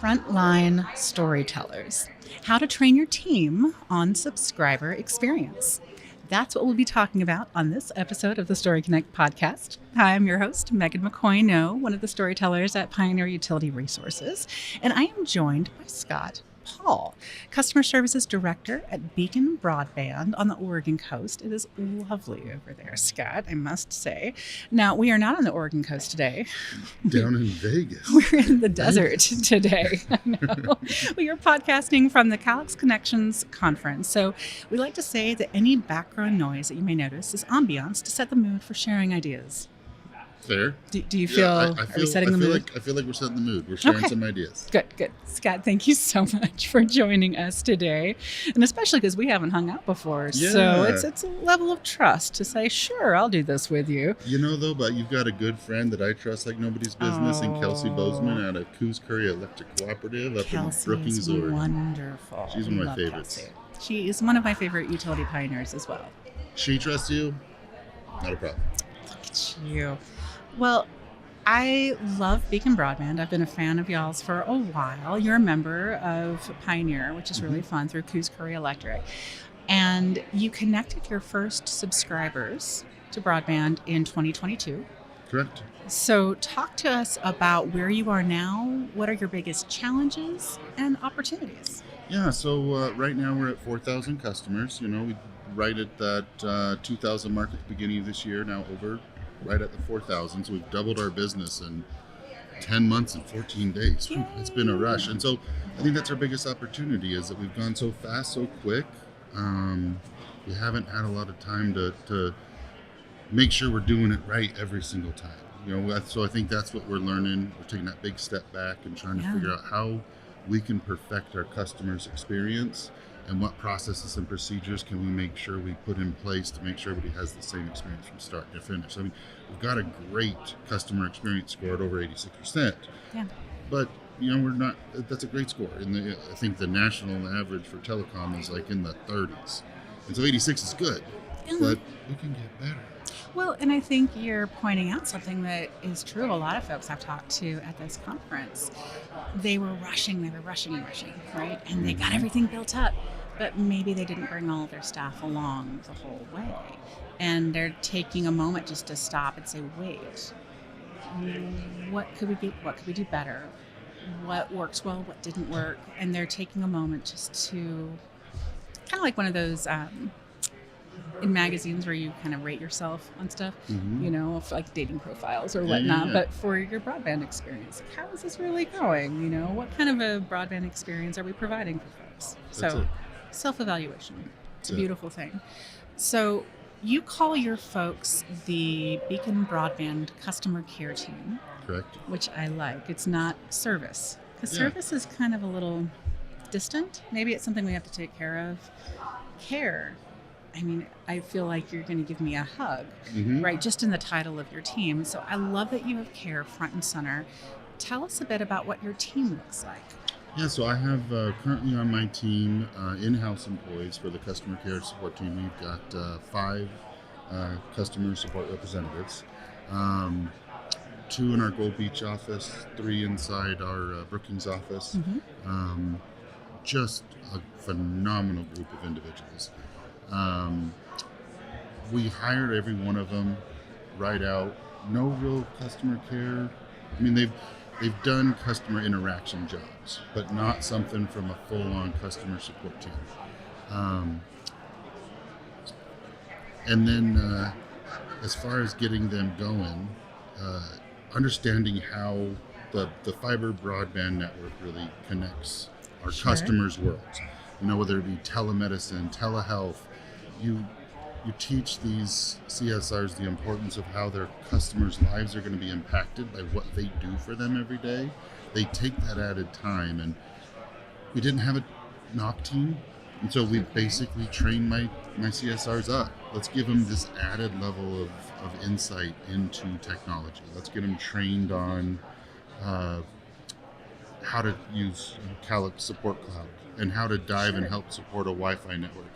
Frontline Storytellers, how to train your team on subscriber experience. That's what we'll be talking about on this episode of the Story Connect podcast. Hi, I'm your host, Megan McCoy-No, one of the storytellers at Pioneer Utility Resources, and I am joined by Scott Paul, Customer Services Director at Beacon Broadband on the Oregon coast. It is lovely over there, Scott, I must say. Now, we are not on the Oregon coast today. Down in Vegas. We're in the desert today. I know. We are podcasting from the Calyx Connections conference. So we like to say that any background noise that you may notice is ambiance to set the mood for sharing ideas. Fair. Do you feel, are we setting the mood? I feel like we're setting the mood. We're sharing some ideas. Good. Scott, thank you so much for joining us today. And especially because we haven't hung out before. Yeah. So it's a level of trust to say, sure, I'll do this with you. You know, though, but you've got a good friend that I trust like nobody's business in Kelsey Bozeman out of Coos Curry Electric Cooperative up in Brookings, Oregon. Wonderful. She's one of my favorites. Kelsey. She is one of my favorite utility pioneers as well. She trusts you? Not a problem. Look at you. Well, I love Beacon Broadband. I've been a fan of y'all's for a while. You're a member of Pioneer, which is really fun, through Coos Curry Electric. And you connected your first subscribers to broadband in 2022. Correct. So talk to us about where you are now. What are your biggest challenges and opportunities? Yeah, so right now we're at 4,000 customers. You know, we right at that 2,000 mark at the beginning of this year, now over right at the 4,000. So we've doubled our business in 10 months and 14 days. Whew, it's been a rush. And so I think that's our biggest opportunity, is that we've gone so fast, so quick. We haven't had a lot of time to make sure we're doing it right every single time. You know, so I think that's what we're learning. We're taking that big step back and trying to figure out how we can perfect our customers' experience, and what processes and procedures can we make sure we put in place to make sure everybody has the same experience from start to finish. I mean, we've got a great customer experience score at over 86%. Yeah. But, you know, that's a great score. I think the national average for telecom is like in the 30s. And so 86 is good, but we can get better. Well, and I think you're pointing out something that is true of a lot of folks I've talked to at this conference. They were rushing, right? And they got everything built up, but maybe they didn't bring all of their staff along the whole way. And they're taking a moment just to stop and say, wait, what could we do better? What works well, what didn't work? And they're taking a moment just to, kind of like one of those in magazines where you kind of rate yourself on stuff, you know, like dating profiles or whatnot, but for your broadband experience, how is this really going? You know, what kind of a broadband experience are we providing for folks? So self-evaluation, it's a beautiful thing. So you call your folks the Beacon Broadband customer care team. Correct. Which I like. It's not service, because service is kind of a little distant. Maybe it's something we have to take care of. Care, I mean, I feel like you're going to give me a hug, right? Just in the title of your team. So I love that you have care front and center. Tell us a bit about what your team looks like. Yeah, so I have currently on my team in-house employees for the customer care support team. We've got 5 customer support representatives, 2 in our Gold Beach office, 3 inside our Brookings office. Just a phenomenal group of individuals. We hired every one of them right out. No real customer care. I mean, they've done customer interaction jobs, but not something from a full-on customer support team. And then as far as getting them going, understanding how the fiber broadband network really connects our customers' worlds. You know, whether it be telemedicine, telehealth, you teach these CSRs the importance of how their customers' lives are going to be impacted by what they do for them every day. They take that added time, and we didn't have a knock team, and so we basically trained my CSRs up. Let's give them this added level of insight into technology. Let's get them trained on how to use Calyx Support Cloud and how to dive and help support a Wi-Fi network.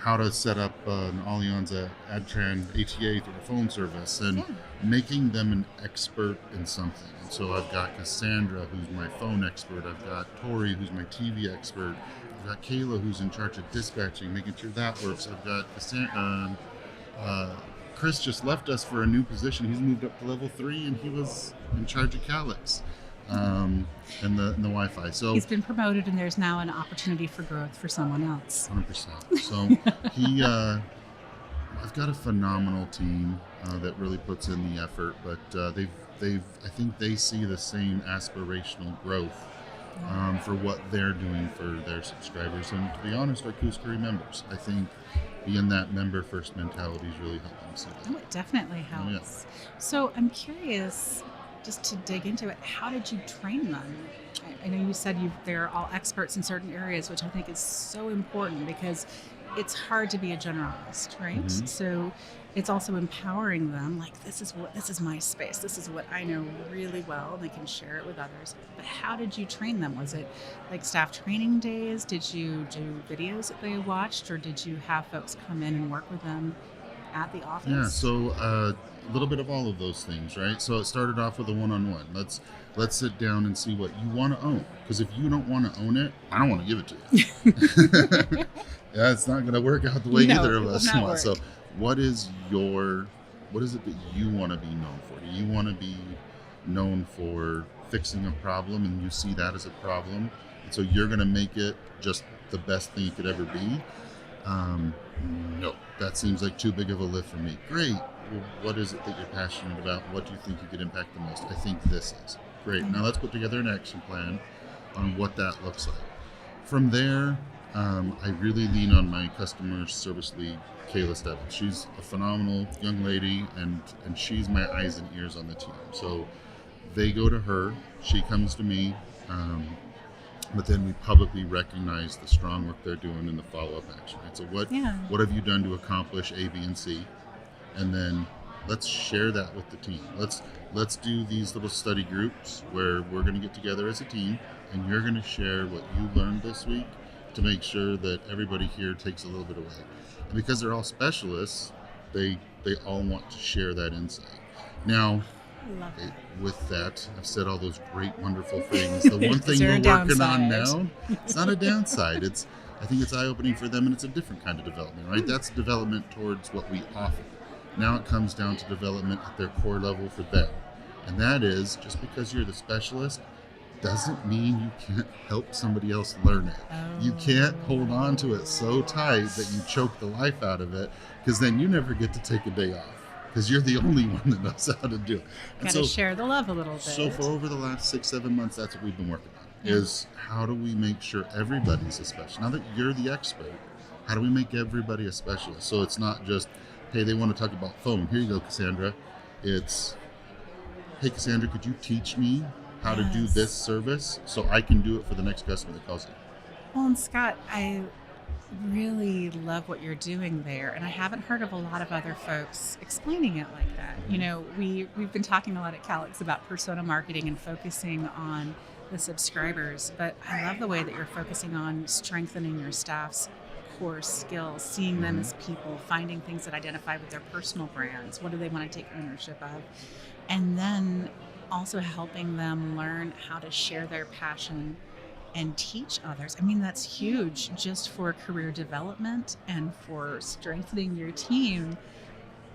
how to set up an Allianz Adtran ATA through a phone service, and Yeah. making them an expert in something. And so I've got Cassandra, who's my phone expert. I've got Tori, who's my TV expert. I've got Kayla, who's in charge of dispatching, making sure that works. I've got Chris just left us for a new position. He's moved up to level 3, and he was in charge of Calyx and the Wi-Fi. So He's been promoted, and there's now an opportunity for growth for someone else. 100%. So he, I've got a phenomenal team that really puts in the effort, but I think they see the same aspirational growth for what they're doing for their subscribers. And to be honest, our Coos Curry members, I think being that member first mentality is really helping them see that. Oh, it definitely helps. So I'm curious, just to dig into it, how did you train them? I know you said they're all experts in certain areas, which I think is so important because it's hard to be a generalist, right? Mhm. So it's also empowering them, like this is my space. This is what I know really well, and they can share it with others. But how did you train them? Was it like staff training days? Did you do videos that they watched, or did you have folks come in and work with them at the office? Yeah, so a little bit of all of those things, right? So it started off with a one-on-one. Let's sit down and see what you want to own. Because if you don't want to own it, I don't want to give it to you. Yeah, it's not going to work out the way No, either it of will us not want. work. So what is it that you want to be known for? Do you want to be known for fixing a problem, and you see that as a problem, and so you're going to make it just the best thing it could ever be? No, that seems like too big of a lift for me. Great. Well, what is it that you're passionate about? What do you think you could impact the most? I think this is. Great. Now let's put together an action plan on what that looks like. From there, I really lean on my customer service lead, Kayla Stebbins. She's a phenomenal young lady, and she's my eyes and ears on the team. So they go to her, she comes to me, but then we publicly recognize the strong work they're doing in the follow-up action. Right? So what have you done to accomplish A, B, and C? And then let's share that with the team. Let's do these little study groups where we're going to get together as a team, and you're going to share what you learned this week to make sure that everybody here takes a little bit away. And because they're all specialists, they all want to share that insight. Now, Love it. with that, I've said all those great, wonderful things. The one thing there we're a working on downside? now, it's not a downside. I think it's eye-opening for them, and it's a different kind of development, right? That's development towards what we offer. Now it comes down to development at their core level for them. And that is, just because you're the specialist doesn't mean you can't help somebody else learn it. You can't hold on to it so tight that you choke the life out of it, because then you never get to take a day off, because you're the only one that knows how to do it. And Got to share the love a little bit. so for over the last 6-7 months, that's what we've been working on, Yeah. is how do we make sure everybody's a specialist? Now that you're the expert, how do we make everybody a specialist? So it's not just, hey, they want to talk about phone. Here you go, Cassandra. It's, hey, Cassandra, could you teach me how to do Yes. this service so I can do it for the next customer that calls in? Well, and Scott, I really love what you're doing there, and I haven't heard of a lot of other folks explaining it like that. You know, we've been talking a lot at Calyx about persona marketing and focusing on the subscribers, but I love the way that you're focusing on strengthening your staff's core skills, seeing them as people, finding things that identify with their personal brands. What do they want to take ownership of? And then also helping them learn how to share their passion and teach others. I mean, that's huge just for career development and for strengthening your team.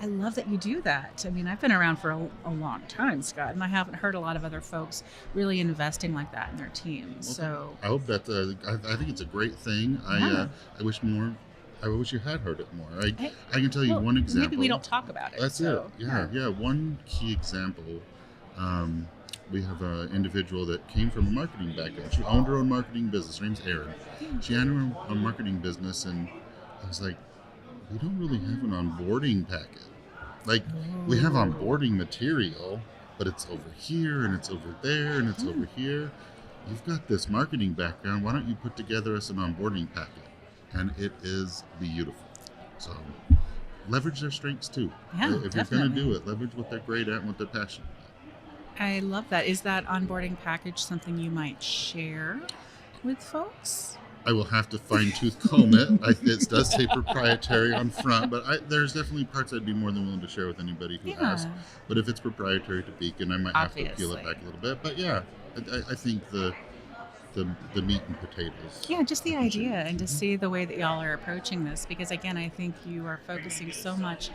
I love that you do that. I mean, I've been around for a long time, Scott, and I haven't heard a lot of other folks really investing like that in their team. So I hope that, I think it's a great thing. Yeah. I wish you had heard it more. I Hey, can tell you well, one example. maybe we don't talk about it. That's so, it. Yeah. One key example. We have an individual that came from a marketing background. She owned her own marketing business. Her name's Erin. She had her own marketing business, and I was like, we don't really have an onboarding packet. Like, we have onboarding material, but it's over here, and it's over there, and it's over here. You've got this marketing background. Why don't you put together us an onboarding packet? And it is beautiful. So leverage their strengths too. Yeah, If you're going to definitely. do it, leverage what they're great at and what they're passionate about. I love that. Is that onboarding package something you might share with folks? I will have to fine tooth comb it. It does say proprietary on front, but there's definitely parts I'd be more than willing to share with anybody who Yeah. asks. But if it's proprietary to Beacon, I might have to peel it Obviously. back a little bit. But yeah, I think the meat and potatoes. Yeah, just the I can idea share. and to see the way that y'all are approaching this, because again, I think you are focusing so much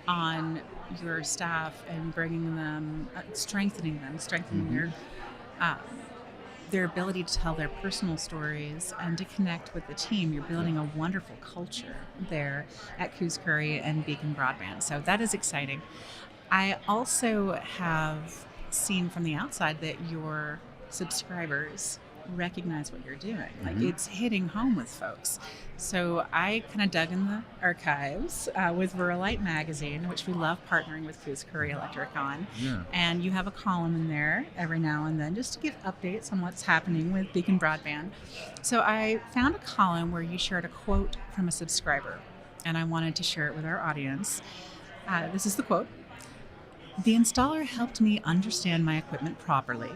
on your staff and bringing them, strengthening Mhm. um, their ability to tell their personal stories and to connect with the team. You're Yeah. building a wonderful culture there at Coos Curry and Beacon Broadband. So that is exciting. I also have seen from the outside that your subscribers recognize what you're doing. Like Mhm. it's hitting home with folks. So I kind of dug in the archives with Verolite Magazine, which we love partnering with Coos Curry Electric on. Yeah. And you have a column in there every now and then just to give updates on what's happening with Beacon Broadband. So I found a column where you shared a quote from a subscriber, and I wanted to share it with our audience. This is the quote. The installer helped me understand my equipment properly.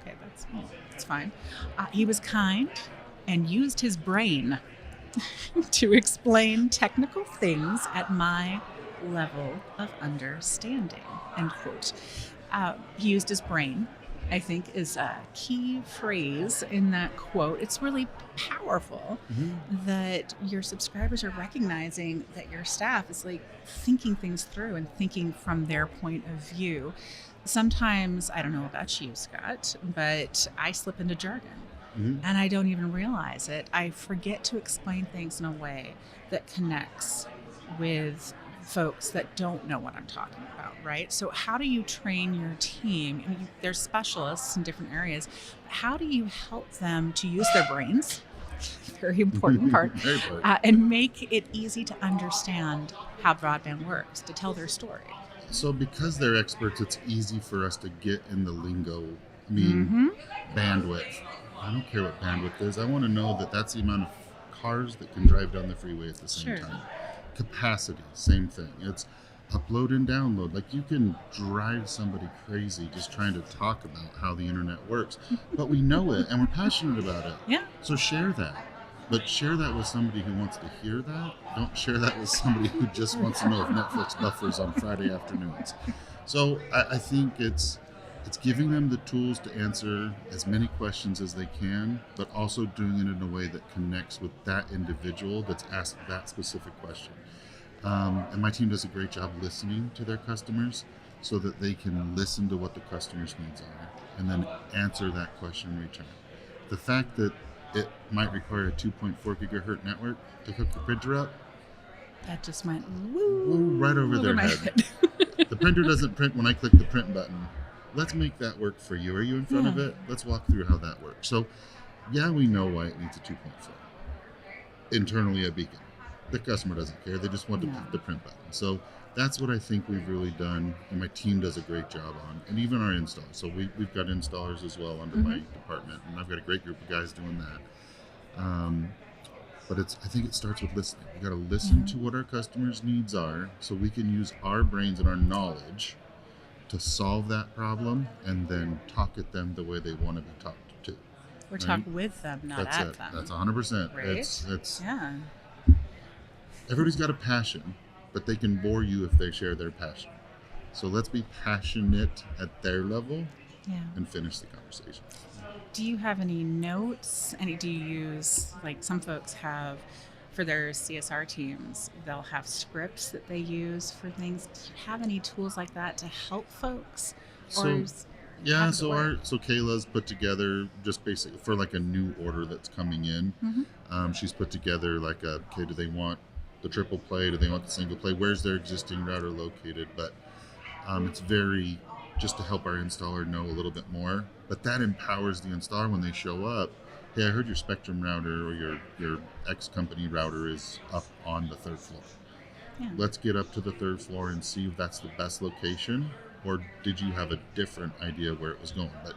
Okay, that's fine. He was kind and used his brain to explain technical things at my level of understanding. End quote. He used his brain, I think, is a key phrase in that quote. It's really powerful Mhm. that your subscribers are recognizing that your staff is like thinking things through and thinking from their point of view. Sometimes, I don't know about you, Scott, but I slip into jargon Mhm. and I don't even realize it. I forget to explain things in a way that connects with folks that don't know what I'm talking about, right? So, how do you train your team? I mean, there's specialists in different areas. How do you help them to use their brains? Very important part, Very part. and make it easy to understand how broadband works, to tell their story. So because they're experts, it's easy for us to get in the lingo. I mean, Mm-hmm. bandwidth. I don't care what bandwidth is. I want to know that that's the amount of cars that can drive down the freeway at the same Sure. time. Capacity, same thing. It's upload and download. Like you can drive somebody crazy just trying to talk about how the internet works, but we know it and we're passionate about it. Yeah. So share that. But share that with somebody who wants to hear that. Don't share that with somebody who just wants to know if Netflix buffers on Friday afternoons. So I think it's giving them the tools to answer as many questions as they can, but also doing it in a way that connects with that individual that's asked that specific question. And my team does a great job listening to their customers so that they can listen to what the customer's needs are and then answer that question in return. The fact that it might require a 2.4 gigahertz network to hook the printer up, That just went woo, right over their my head. The printer doesn't print when I click the print button. Let's make that work for you. Are you in front of Yeah. it? Let's walk through how that works. So, yeah, we know why it needs a 2.4 internally at Beacon. The customer doesn't care. They just want No. the print button. So that's what I think we've really done, and my team does a great job on, and even our install. So we've got installers as well under my department, and I've got a great group of guys doing that. But I think it starts with listening. We got to listen Yeah. to what our customers' needs are, so we can use our brains and our knowledge to solve that problem, and then talk at them the way they want to be talked to. Or Right? talk with them, not That's at it. them. That's 100%. Right? It's Yeah. everybody's got a passion, but they can bore you if they share their passion. So let's be passionate at their level Yeah. and finish the conversation. Do you have any notes? Do you use, like some folks have for their CSR teams, they'll have scripts that they use for things. Do you have any tools like that to help folks? So is- yeah, how does it so work? Kayla's put together just basically for like a new order that's coming in. Mhm. She's put together like okay, do they want the triple play? Do they want the single play? Where's their existing router located? But it's very just to help our installer know a little bit more. But that empowers the installer when they show up. Hey, I heard your Spectrum router or your X company router is up on the third floor. Yeah. Let's get up to the third floor and see if that's the best location, or did you have a different idea where it was going? But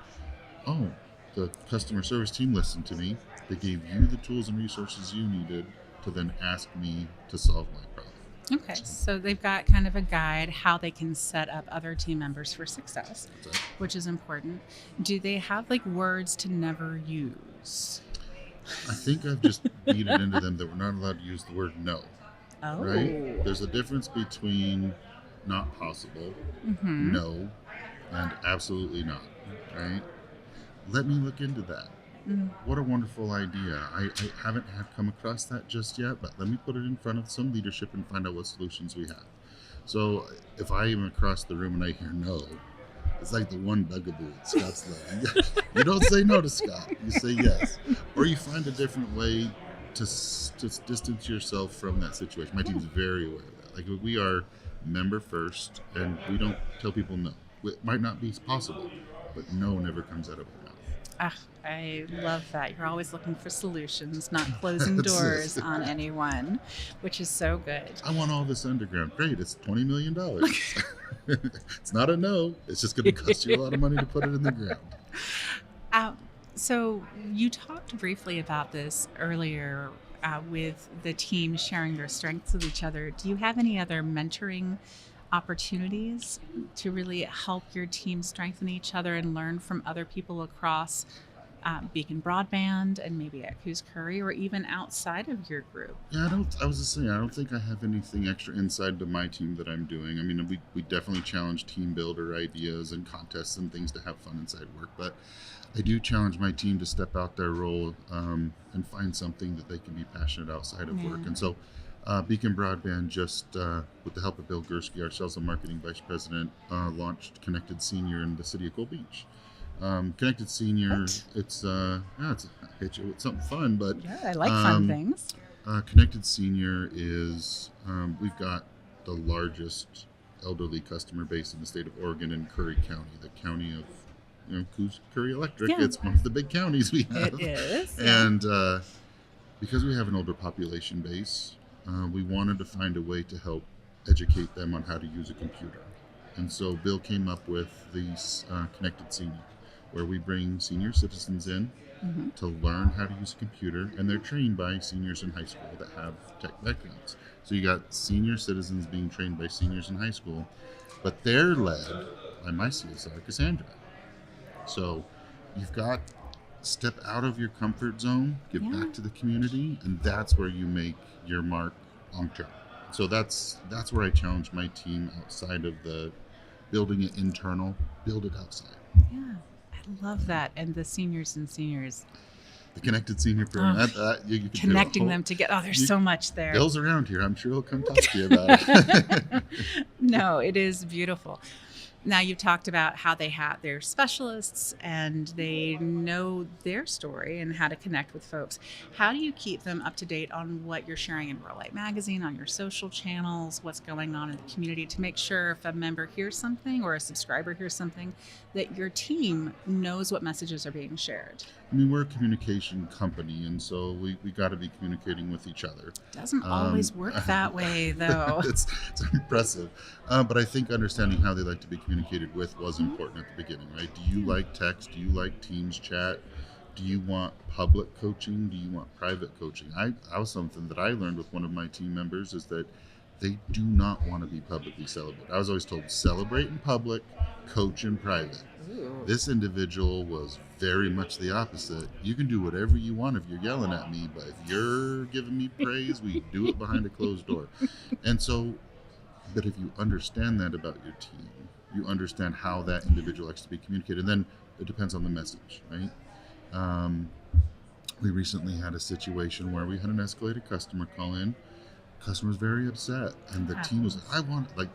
oh, the customer service team listened to me. They gave you the tools and resources you needed to then ask me to solve my problem. Okay, so they've got kind of a guide how they can set up other team members for success, That's it. which is important. Do they have like words to never use? I think I've just beat it into them that we're not allowed to use the word no, right? Oh. There's a difference between not possible, Mm-hmm. no, and absolutely not, right? Let me look into that. Mm. What a wonderful idea. I haven't had come across that just yet, but let me put it in front of some leadership and find out what solutions we have. So if I am across the room and I hear no, it's like the one bugaboo at Scott's Lab. You don't say no to Scott, you say yes. Or you find a different way to distance yourself from that situation. My team's very aware of that. Like, we are member first, and we don't tell people no. It might not be possible, but no never comes out of our mouth. Ah, I love that. You're always looking for solutions, not closing That's doors it. on anyone, which is so good. I want all this underground. Great, it's $20 million. It's not a no. It's just going to cost you a lot of money to put it in the ground. Uh, so you talked briefly about this earlier with the team sharing their strengths with each other. Do you have any other mentoring opportunities to really help your team strengthen each other and learn from other people across Beacon Broadband and maybe at Coos Curry or even outside of your group? Yeah, I was just saying, I don't think I have anything extra inside to my team that I'm doing. I mean, we definitely challenge team builder ideas and contests and things to have fun inside work, but I do challenge my team to step out their role and find something that they can be passionate outside of work. And so Beacon Broadband just, with the help of Bill Gursky, our sales and marketing vice president, launched Connected Senior in the city of Gold Beach. Connected Senior, it's hit you with something fun, but Yeah, I like fun things. Connected Senior is, we've got the largest elderly customer base in the state of Oregon in Curry County, the county of Coos Curry Electric. Yeah. It's one of the big counties we have. It is. Yeah. And because we have an older population base, we wanted to find a way to help educate them on how to use a computer. And so Bill came up with the Connected Senior, where we bring senior citizens in to learn how to use a computer, and they're trained by seniors in high school that have tech backgrounds. So you got senior citizens being trained by seniors in high school, but they're led by my CSR, Cassandra. So you've got step out of your comfort zone, give back to the community, and that's where you make your mark long term. So that's where I challenge my team outside of the building it internal, build it outside. Yeah, I love that. And the seniors and seniors. The Connected Senior program, you could Connecting them together. Oh, there's so much there. Bill's around here. I'm sure he'll come talk to you about it. No, it is beautiful. Now, you've talked about how they have their specialists and they know their story and how to connect with folks. How do you keep them up to date on what you're sharing in Rural Light Magazine, on your social channels, what's going on in the community, to make sure if a member hears something or a subscriber hears something, that your team knows what messages are being shared? I mean, we're a communication company, and so we got to be communicating with each other. Doesn't always work that way, though. It's impressive. But I think understanding how they like to be communicated with was important at the beginning, right? Do you like text? Do you like Teams chat? Do you want public coaching? Do you want private coaching? I was something that I learned with one of my team members is that they do not want to be publicly celebrated. I was always told, celebrate in public, coach in private. Ooh. This individual was very much the opposite. You can do whatever you want if you're yelling at me, but if you're giving me praise, we do it behind a closed door. And so, but if you understand that about your team, you understand how that individual likes to be communicated, and then it depends on the message, right? We recently had a situation where we had an escalated customer call in. Customer was very upset, and the team was like, I want, like,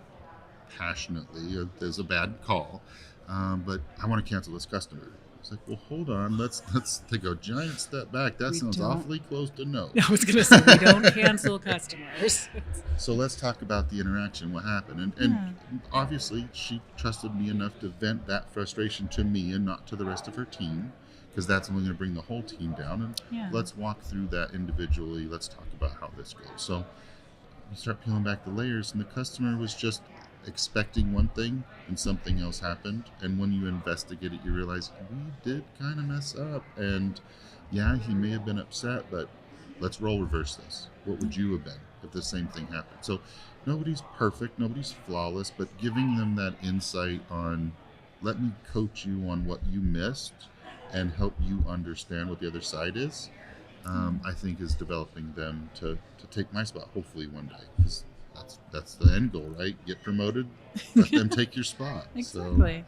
passionately, there's a bad call, but I want to cancel this customer. It's like, well, hold on, let's take a giant step back. That sounds awfully close to no. I was going to say, we don't cancel customers. So let's talk about the interaction, what happened. And obviously, she trusted me enough to vent that frustration to me and not to the rest of her team, because that's only going to bring the whole team down. And let's walk through that individually. Let's talk about how this goes. So you start peeling back the layers, and the customer was just expecting one thing and something else happened. And when you investigate it, you realize we did kind of mess up. And yeah, he may have been upset, but let's role reverse this. What would you have been if the same thing happened? So nobody's perfect, nobody's flawless, but giving them that insight on, let me coach you on what you missed and help you understand what the other side is. I think is developing them to take my spot, hopefully one day, because that's the end goal, right? Get promoted, let them take your spot. Exactly.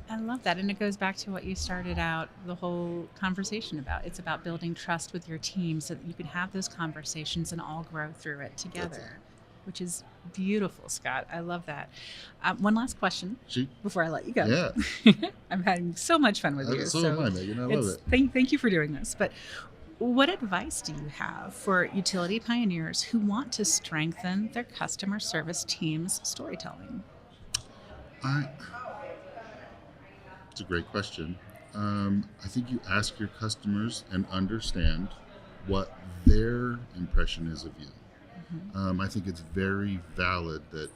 I love that. And it goes back to what you started out the whole conversation about. It's about building trust with your team so that you can have those conversations and all grow through it together, which is beautiful, Scott. I love that. One last question before I let you go. Yeah. I'm having so much fun with you. So am I, Megan. I love it. Thank you for doing this. But what advice do you have for utility pioneers who want to strengthen their customer service team's storytelling? It's a great question. I think you ask your customers and understand what their impression is of you. Mm-hmm. I think it's very valid that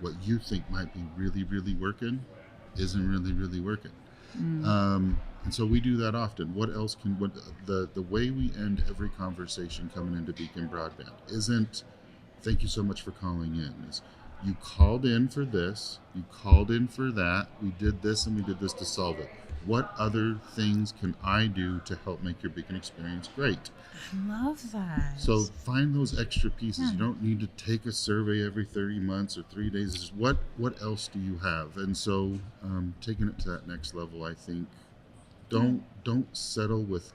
what you think might be really, really working isn't really, really working. And so we do that often. What else can, the way we end every conversation coming into Beacon Broadband isn't, thank you so much for calling in. It's, you called in for this, you called in for that, we did this and we did this to solve it. What other things can I do to help make your Beacon experience great? I love that. So find those extra pieces. You don't need to take a survey every 30 months or 3 days. It's just what else do you have? And so taking it to that next level, I think, don't settle with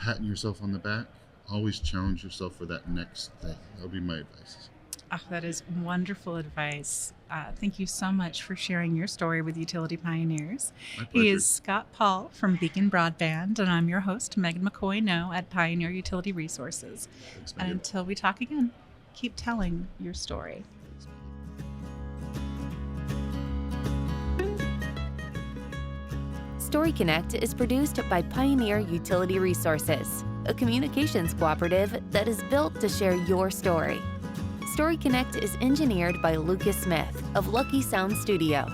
patting yourself on the back. Always challenge yourself for that next thing. That'll be my advice. Oh, that is wonderful advice. Thank you so much for sharing your story with Utility Pioneers. My pleasure. He is Scott Paul from Beacon Broadband, and I'm your host, Megan McCoy-No at Pioneer Utility Resources. Thanks, And Megan. until we talk again, keep telling your story. Story Connect is produced by Pioneer Utility Resources, a communications cooperative that is built to share your story. Story Connect is engineered by Lucas Smith of Lucky Sound Studio